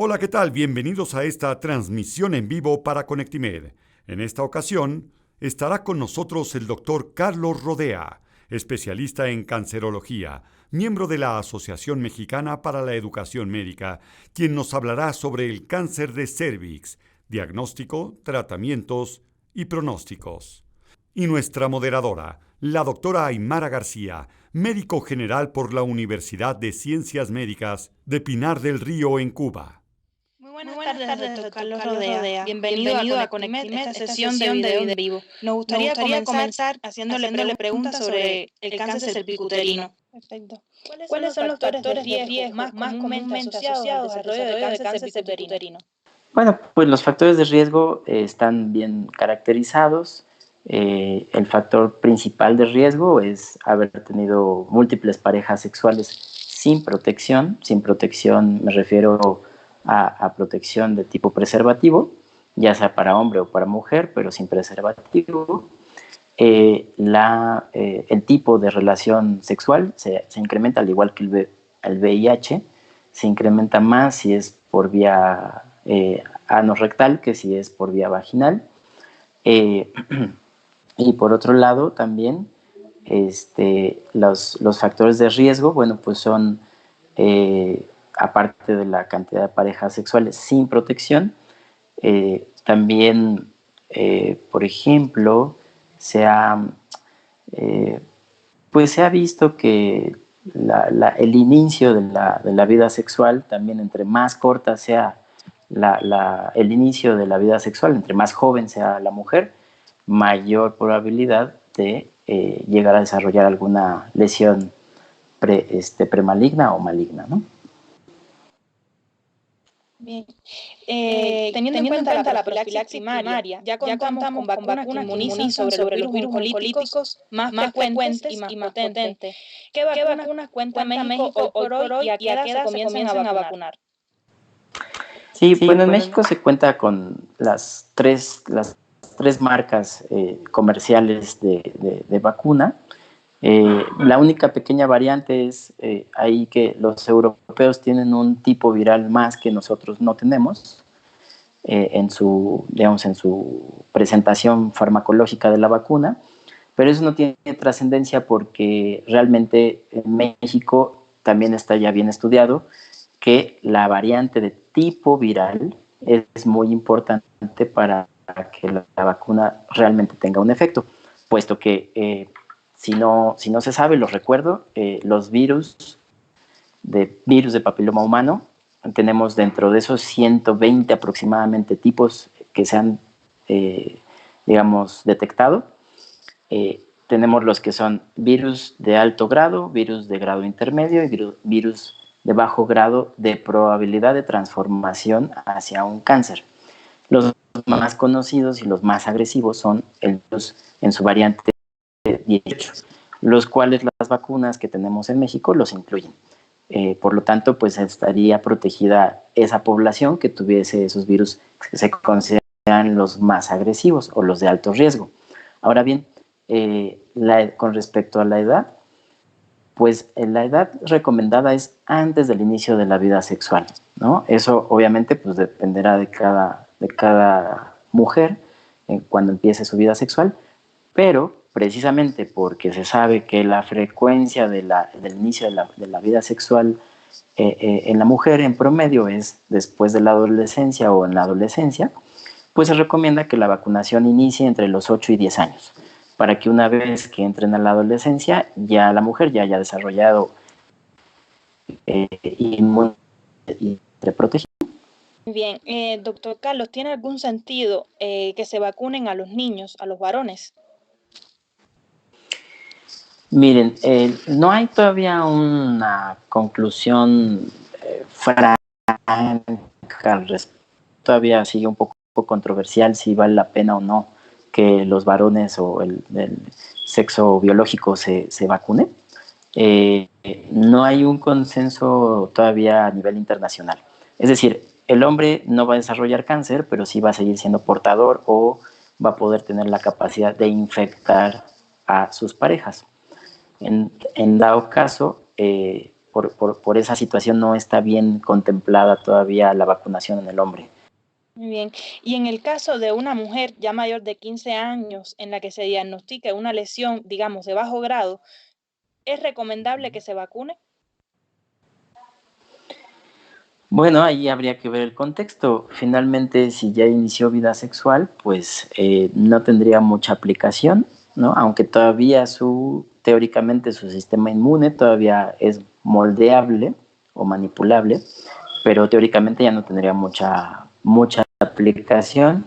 Hola, ¿qué tal? Bienvenidos a esta transmisión en vivo para Conectimed. En esta ocasión estará con nosotros el doctor Carlos Rodea, especialista en cancerología, miembro de la Asociación Mexicana para la Educación Médica, quien nos hablará sobre el cáncer de cérvix, diagnóstico, tratamientos y pronósticos. Y nuestra moderadora, la doctora Aymara García, médico general por la Universidad de Ciencias Médicas de Pinar del Río en Cuba. Muy buenas tardes, doctor Carlos Rodea. Bienvenido a Conectimed, esta sesión de video en vivo. Nos gustaría comenzar haciéndole preguntas sobre el cáncer cervicuterino. Perfecto. ¿Cuáles son los factores de riesgo más comúnmente asociados al desarrollo de cáncer cervicuterino? Bueno, pues los factores de riesgo están bien caracterizados. El factor principal de riesgo es haber tenido múltiples parejas sexuales sin protección. Sin protección me refiero a protección de tipo preservativo, ya sea para hombre o para mujer, pero sin preservativo. El tipo de relación sexual se incrementa, al igual que el VIH, se incrementa más si es por vía anorrectal que si es por vía vaginal. Y por otro lado también los factores de riesgo, bueno, pues son aparte de la cantidad de parejas sexuales sin protección, también, por ejemplo, pues se ha visto que el inicio de la vida sexual, también entre más corta sea el inicio de la vida sexual, entre más joven sea la mujer, mayor probabilidad de llegar a desarrollar alguna lesión premaligna o maligna, ¿no? Bien. Teniendo en cuenta la profilaxis primaria, ya contamos con vacunas que inmunizan sobre los virus oncolíticos más frecuentes y más potentes. ¿Qué vacunas cuenta México hoy por hoy y a qué edad se comienzan a vacunar? Sí, bueno, en México se cuenta con las tres marcas comerciales de vacuna. La única pequeña variante es ahí que los europeos tienen un tipo viral más que nosotros no tenemos en su presentación farmacológica de la vacuna, pero eso no tiene trascendencia porque realmente en México también está ya bien estudiado que la variante de tipo viral es muy importante para que la vacuna realmente tenga un efecto, puesto que si no se sabe, los recuerdo, los virus de papiloma humano, tenemos dentro de esos 120 aproximadamente tipos que se han, detectado. Tenemos los que son virus de alto grado, virus de grado intermedio y virus de bajo grado de probabilidad de transformación hacia un cáncer. Los más conocidos y los más agresivos son el virus en su variante 18, los cuales las vacunas que tenemos en México los incluyen. Por lo tanto, pues estaría protegida esa población que tuviese esos virus que se consideran los más agresivos o los de alto riesgo. Ahora bien, con respecto a la edad, pues la edad recomendada es antes del inicio de la vida sexual, ¿no? Eso obviamente pues dependerá de cada mujer cuando empiece su vida sexual, pero precisamente porque se sabe que la frecuencia del inicio de la vida sexual en la mujer en promedio es después de la adolescencia o en la adolescencia, pues se recomienda que la vacunación inicie entre los 8 y 10 años, para que una vez que entren a la adolescencia, ya la mujer ya haya desarrollado inmunidad y protegida. Bien, doctor Carlos, ¿tiene algún sentido que se vacunen a los niños, a los varones? Miren, no hay todavía una conclusión franca al respecto. Todavía sigue un poco controversial si vale la pena o no que los varones o el sexo biológico se vacunen. No hay un consenso todavía a nivel internacional. Es decir, el hombre no va a desarrollar cáncer, pero sí va a seguir siendo portador o va a poder tener la capacidad de infectar a sus parejas. En dado caso, por esa situación no está bien contemplada todavía la vacunación en el hombre. Muy bien. Y en el caso de una mujer ya mayor de 15 años en la que se diagnostique una lesión, digamos, de bajo grado, ¿es recomendable que se vacune? Bueno, ahí habría que ver el contexto. Finalmente, si ya inició vida sexual, pues no tendría mucha aplicación, ¿no? Aunque todavía teóricamente su sistema inmune todavía es moldeable o manipulable, pero teóricamente ya no tendría mucha aplicación.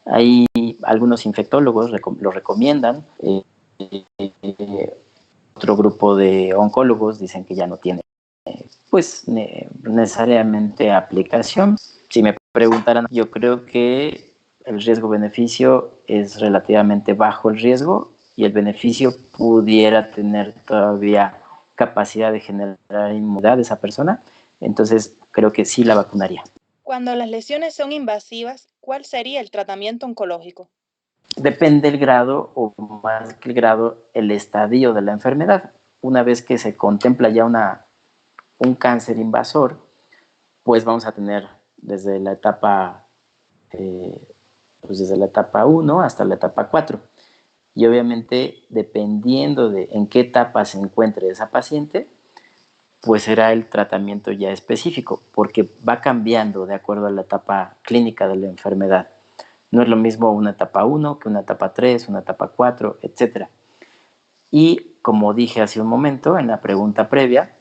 Hay algunos infectólogos lo recomiendan, otro grupo de oncólogos dicen que ya no tiene pues necesariamente aplicación. Si me preguntaran, yo creo que el riesgo-beneficio es relativamente bajo el riesgo y el beneficio pudiera tener todavía capacidad de generar inmunidad de esa persona, entonces creo que sí la vacunaría. Cuando las lesiones son invasivas, ¿cuál sería el tratamiento oncológico? Depende el grado o más que el grado, el estadio de la enfermedad. Una vez que se contempla ya un cáncer invasor, pues vamos a tener desde la etapa pues desde la etapa 1 hasta la etapa 4. Y obviamente, dependiendo de en qué etapa se encuentre esa paciente, pues será el tratamiento ya específico, porque va cambiando de acuerdo a la etapa clínica de la enfermedad. No es lo mismo una etapa 1 que una etapa 3, una etapa 4, etc. Y como dije hace un momento en la pregunta previa,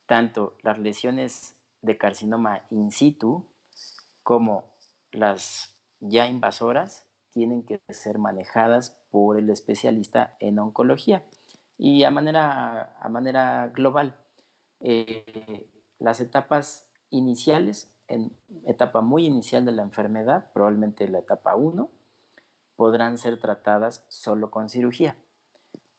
tanto las lesiones de carcinoma in situ como las ya invasoras tienen que ser manejadas por el especialista en oncología. Y a manera global, las etapas iniciales, en etapa muy inicial de la enfermedad, probablemente la etapa 1, podrán ser tratadas solo con cirugía.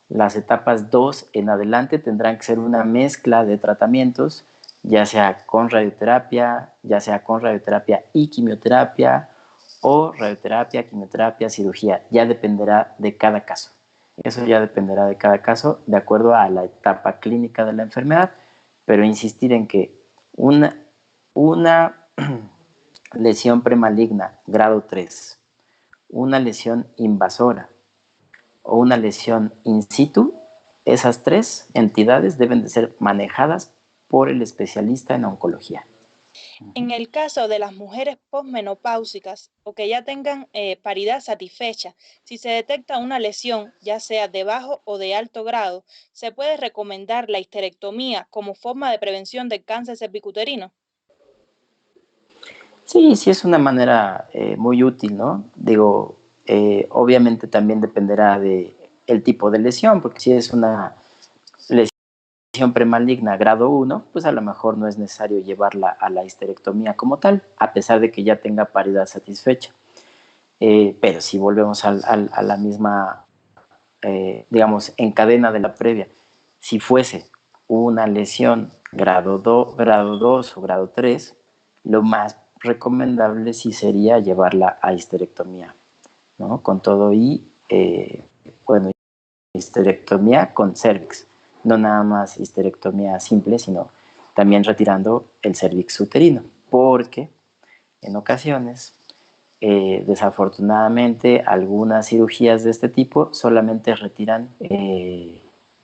Las etapas 2 en adelante tendrán que ser una mezcla de tratamientos, ya sea con radioterapia y quimioterapia, o radioterapia, quimioterapia, cirugía. Ya dependerá de cada caso. Eso ya dependerá de cada caso, de acuerdo a la etapa clínica de la enfermedad, pero insistir en que una lesión premaligna grado 3, una lesión invasora o una lesión in situ, esas tres entidades deben de ser manejadas por el especialista en oncología. En el caso de las mujeres posmenopáusicas o que ya tengan paridad satisfecha, si se detecta una lesión, ya sea de bajo o de alto grado, ¿se puede recomendar la histerectomía como forma de prevención del cáncer cervicuterino? Sí, sí es una manera muy útil, ¿no? Digo, obviamente también dependerá de el tipo de lesión, porque si es una lesión premaligna grado 1, pues a lo mejor no es necesario llevarla a la histerectomía como tal, a pesar de que ya tenga paridad satisfecha. Pero si volvemos a la misma, digamos, en cadena de la previa, si fuese una lesión grado 2 o grado 3, lo más recomendable sí sería llevarla a histerectomía, ¿no? Con todo y, bueno, histerectomía con cervix, no nada más histerectomía simple, sino también retirando el cervix uterino, porque en ocasiones, desafortunadamente, algunas cirugías de este tipo solamente retiran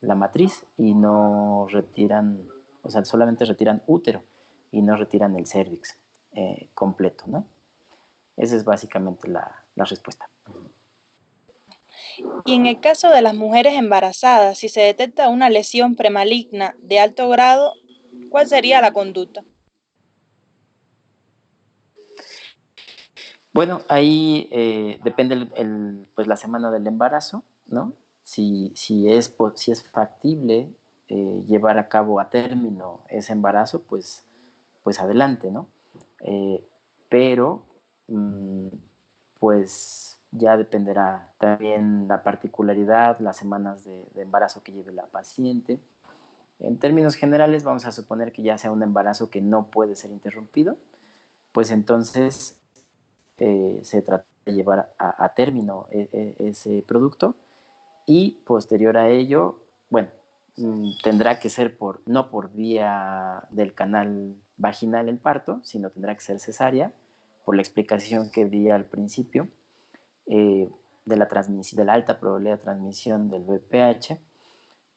la matriz y no retiran, o sea, solamente retiran útero y no retiran el cervix completo, ¿no? Esa es básicamente la respuesta. Y en el caso de las mujeres embarazadas, si se detecta una lesión premaligna de alto grado, ¿cuál sería la conducta? Bueno, ahí depende pues la semana del embarazo, ¿no? si es factible llevar a cabo a término ese embarazo, pues adelante, ¿no? Pero pues ya dependerá también la particularidad, las semanas de embarazo que lleve la paciente. En términos generales, vamos a suponer que ya sea un embarazo que no puede ser interrumpido, pues entonces se trata de llevar a término ese producto, y posterior a ello, bueno, tendrá que ser no por vía del canal vaginal el parto, sino tendrá que ser cesárea, por la explicación que di al principio, de la alta probabilidad de transmisión del VPH,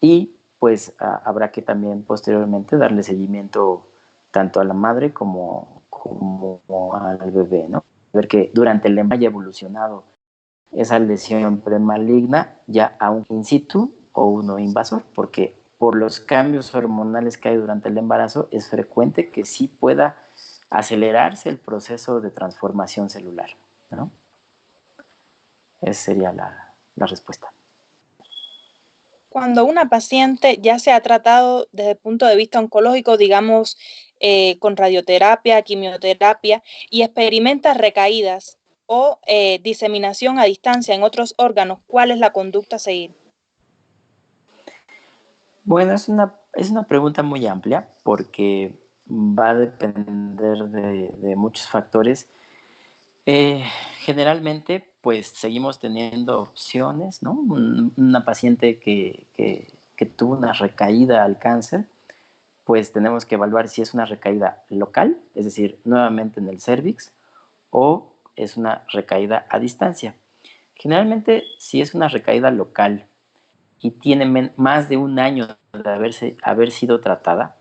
y pues habrá que también posteriormente darle seguimiento tanto a la madre como al bebé, ¿no? Ver que durante el embarazo haya evolucionado esa lesión premaligna ya a un in situ o uno invasor, porque por los cambios hormonales que hay durante el embarazo es frecuente que sí pueda acelerarse el proceso de transformación celular, ¿no? Esa sería la respuesta. Cuando una paciente ya se ha tratado desde el punto de vista oncológico, digamos, con radioterapia, quimioterapia, y experimenta recaídas o diseminación a distancia en otros órganos, ¿cuál es la conducta a seguir? Bueno, es una pregunta muy amplia porque va a depender de muchos factores. Generalmente, pues seguimos teniendo opciones, ¿no? Una paciente que tuvo una recaída al cáncer, pues tenemos que evaluar si es una recaída local, es decir, nuevamente en el cérvix, o es una recaída a distancia. Generalmente, si es una recaída local y tiene más de un año de haber sido tratada,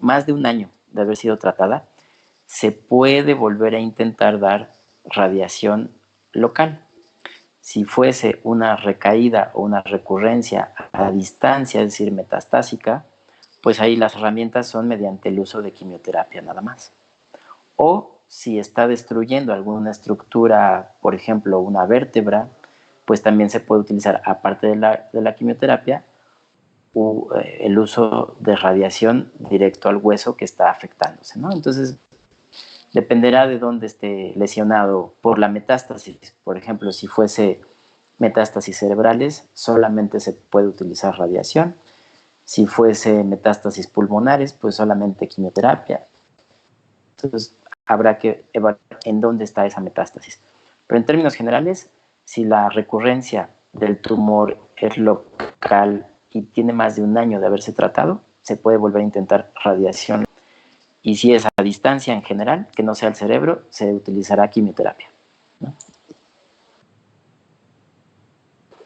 se puede volver a intentar dar radiación local. Si fuese una recaída o una recurrencia a distancia, es decir, metastásica, pues ahí las herramientas son mediante el uso de quimioterapia nada más. O si está destruyendo alguna estructura, por ejemplo, una vértebra, pues también se puede utilizar, aparte de la quimioterapia, el uso de radiación directo al hueso que está afectándose, ¿no? Entonces, dependerá de dónde esté lesionado por la metástasis. Por ejemplo, si fuese metástasis cerebrales, solamente se puede utilizar radiación. Si fuese metástasis pulmonares, pues solamente quimioterapia. Entonces, habrá que evaluar en dónde está esa metástasis. Pero en términos generales, si la recurrencia del tumor es local y tiene más de un año de haberse tratado, se puede volver a intentar radiación. Y si es a distancia en general, que no sea el cerebro, se utilizará quimioterapia, ¿no?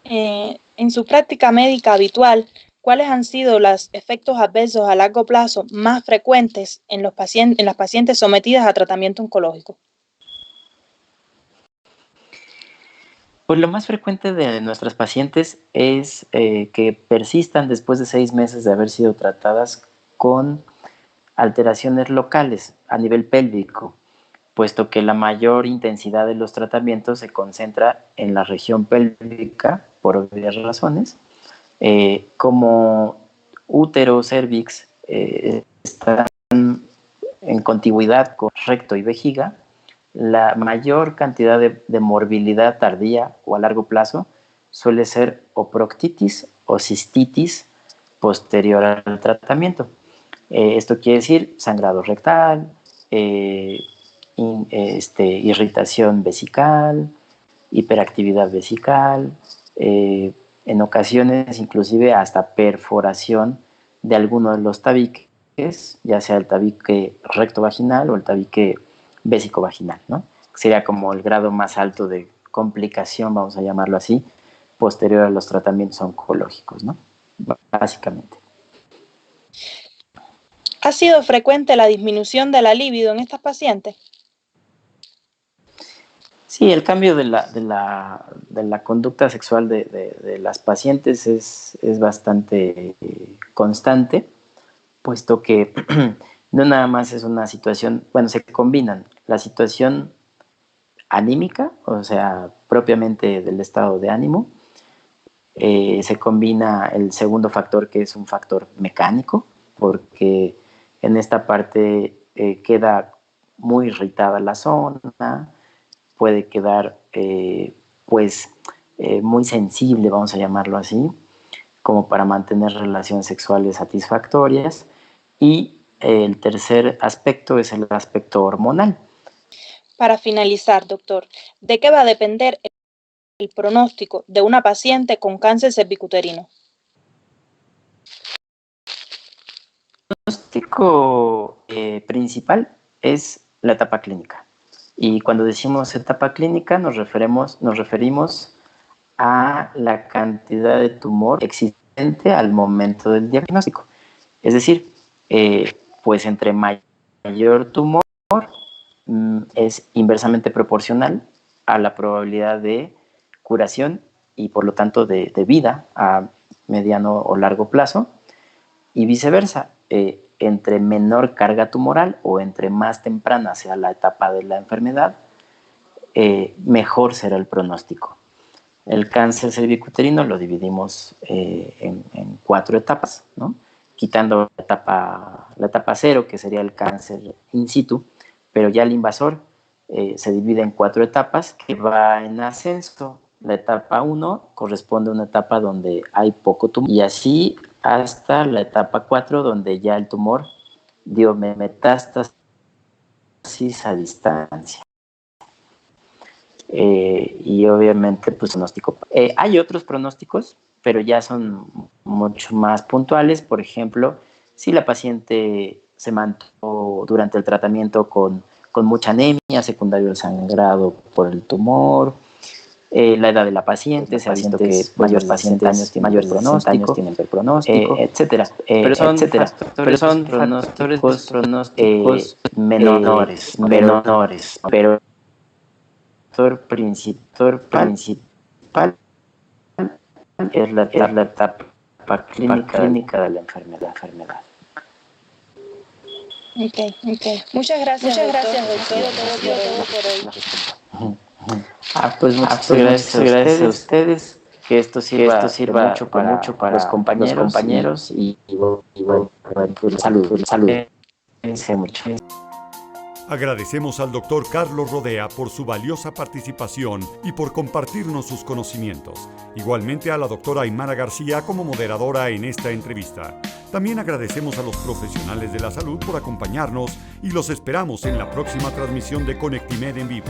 En su práctica médica habitual, ¿cuáles han sido los efectos adversos a largo plazo más frecuentes en las pacientes sometidas a tratamiento oncológico? Pues lo más frecuente de nuestras pacientes es que persistan después de 6 meses de haber sido tratadas con alteraciones locales a nivel pélvico, puesto que la mayor intensidad de los tratamientos se concentra en la región pélvica, por obvias razones. Como útero, cervix, están en contigüidad con recto y vejiga, la mayor cantidad de morbilidad tardía o a largo plazo suele ser o proctitis o cistitis posterior al tratamiento. Esto quiere decir sangrado rectal, irritación vesical, hiperactividad vesical, en ocasiones inclusive hasta perforación de alguno de los tabiques, ya sea el tabique rectovaginal o el tabique vésico-vaginal, ¿no? Sería como el grado más alto de complicación, vamos a llamarlo así, posterior a los tratamientos oncológicos, ¿no? Básicamente. ¿Ha sido frecuente la disminución de la libido en estas pacientes? Sí, el cambio de la conducta sexual de las pacientes es bastante constante, puesto que no nada más es una situación, bueno, se combinan la situación anímica, o sea, propiamente del estado de ánimo, Se combina el segundo factor, que es un factor mecánico, porque en esta parte queda muy irritada la zona, puede quedar muy sensible, vamos a llamarlo así, como para mantener relaciones sexuales satisfactorias. Y el tercer aspecto es el aspecto hormonal. Para finalizar, doctor, ¿de qué va a depender el pronóstico de una paciente con cáncer cervicuterino? El pronóstico principal es la etapa clínica. Y cuando decimos etapa clínica nos referimos a la cantidad de tumor existente al momento del diagnóstico. Es decir, pues entre mayor tumor es inversamente proporcional a la probabilidad de curación y por lo tanto de vida a mediano o largo plazo, y viceversa. Entre menor carga tumoral o entre más temprana sea la etapa de la enfermedad, mejor será el pronóstico. El cáncer cervicuterino lo dividimos en 4 etapas, ¿no? Quitando la etapa 0, que sería el cáncer in situ, pero ya el invasor se divide en 4 etapas que va en ascenso. La etapa 1 corresponde a una etapa donde hay poco tumor, y así hasta la etapa 4, donde ya el tumor dio metástasis a distancia. Y obviamente, pues, pronóstico. Hay otros pronósticos, pero ya son mucho más puntuales. Por ejemplo, si la paciente se mantuvo durante el tratamiento con mucha anemia, secundario al sangrado por el tumor, la edad de la paciente, se ha visto que mayores pacientes mayor pronóstico, tienen peor pronóstico, etcétera. Pero son pronósticos menores, pero el factor principal es la etapa clínica de la enfermedad. Okay. Muchas gracias, doctor. Todo por hoy. Pues muchas gracias a ustedes. Que esto sirva mucho para los compañeros y salud. Mucho. Agradecemos al doctor Carlos Rodea por su valiosa participación y por compartirnos sus conocimientos. Igualmente a la doctora Aymara García como moderadora en esta entrevista. También agradecemos a los profesionales de la salud por acompañarnos y los esperamos en la próxima transmisión de Conectimed en vivo.